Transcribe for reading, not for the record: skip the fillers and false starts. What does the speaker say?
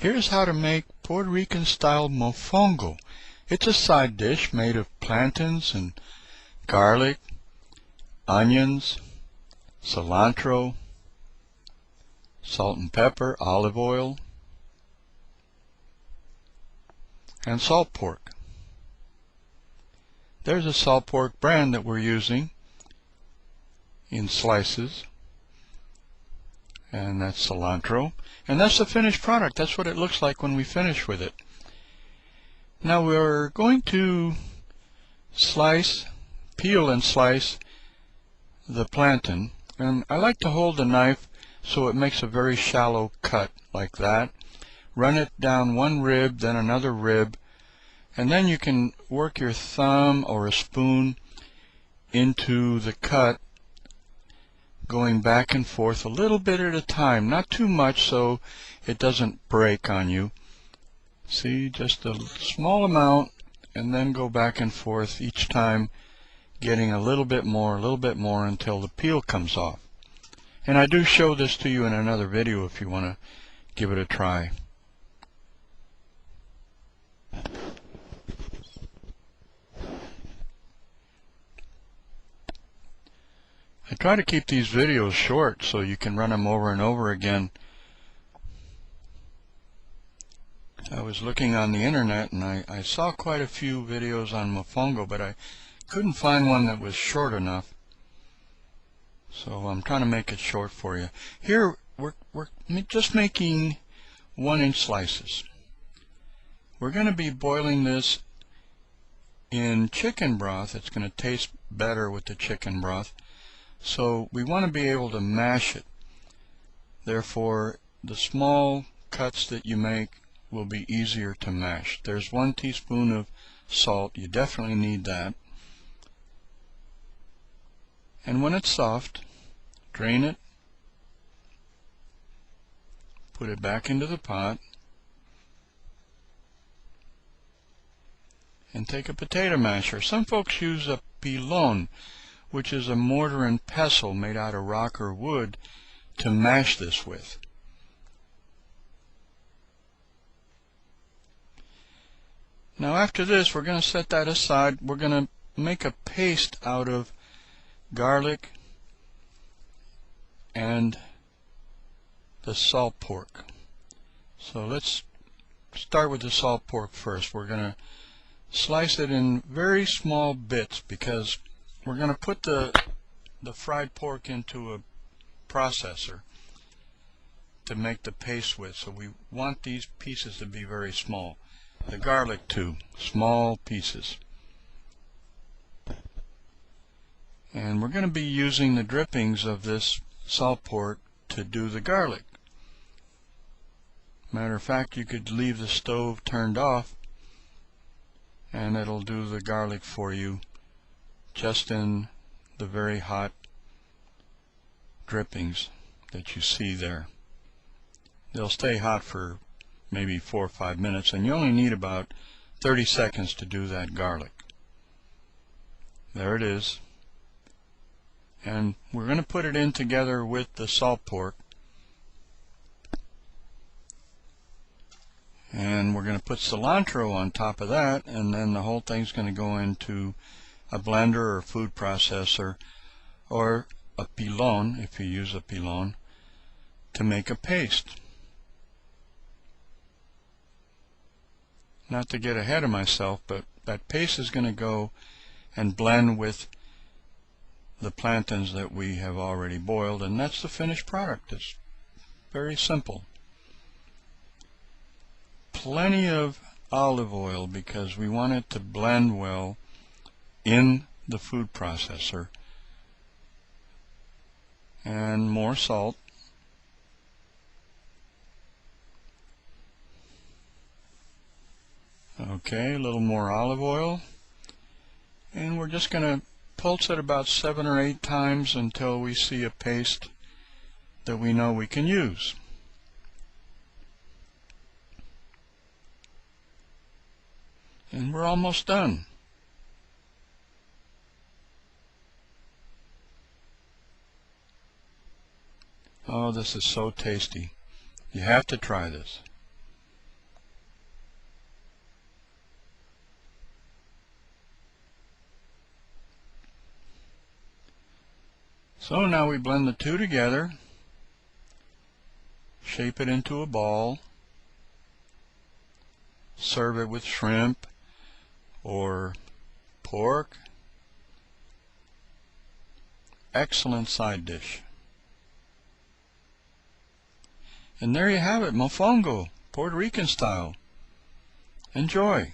Here's how to make Puerto Rican style mofongo. It's a side dish made of plantains and garlic, onions, cilantro, salt and pepper, olive oil, and salt pork. There's a salt pork brand that we're using in slices, and that's cilantro, and that's the finished product. That's what it looks like when we finish with it. Now we're going to peel and slice the plantain, and I like to hold the knife so it makes a very shallow cut like that. Run it down one rib, then another rib, and then you can work your thumb or a spoon into the cut, going back and forth a little bit at a time, not too much so it doesn't break on you. See, just a small amount, and then go back and forth each time, getting a little bit more until the peel comes off. And I do show this to you in another video if you want to give it a try. I try to keep these videos short so you can run them over and over again. I was looking on the internet and I saw quite a few videos on mofongo, but I couldn't find one that was short enough. So I'm trying to make it short for you. Here we're just making 1-inch slices. We're going to be boiling this in chicken broth. It's going to taste better with the chicken broth. So we want to be able to mash it. Therefore, the small cuts that you make will be easier to mash. There's 1 teaspoon of salt. You definitely need that. And when it's soft, drain it, put it back into the pot, and take a potato masher. Some folks use a pilon, which is a mortar and pestle made out of rock or wood, to mash this with. Now after this, we're going to set that aside. We're going to make a paste out of garlic and the salt pork. So let's start with the salt pork first. We're going to slice it in very small bits because we're going to put the fried pork into a processor to make the paste with. So we want these pieces to be very small. The garlic too, small pieces. And we're going to be using the drippings of this salt pork to do the garlic. Matter of fact, you could leave the stove turned off and it'll do the garlic for you just in the very hot drippings that you see there. They'll stay hot for maybe 4 or 5 minutes, and you only need about 30 seconds to do that garlic. There it is. And we're going to put it in together with the salt pork. And we're going to put cilantro on top of that, and then the whole thing's going to go into a blender or food processor or a pilon, if you use a pilon, to make a paste. Not to get ahead of myself, but that paste is going to go and blend with the plantains that we have already boiled, and that's the finished product. It's very simple. Plenty of olive oil because we want it to blend well in the food processor, and more salt. Okay, a little more olive oil, and we're just going to pulse it about 7 or 8 times until we see a paste that we know we can use. And we're almost done. Oh, this is so tasty. You have to try this. So now we blend the two together, shape it into a ball, serve it with shrimp or pork. Excellent side dish. And there you have it, mofongo, Puerto Rican style. Enjoy.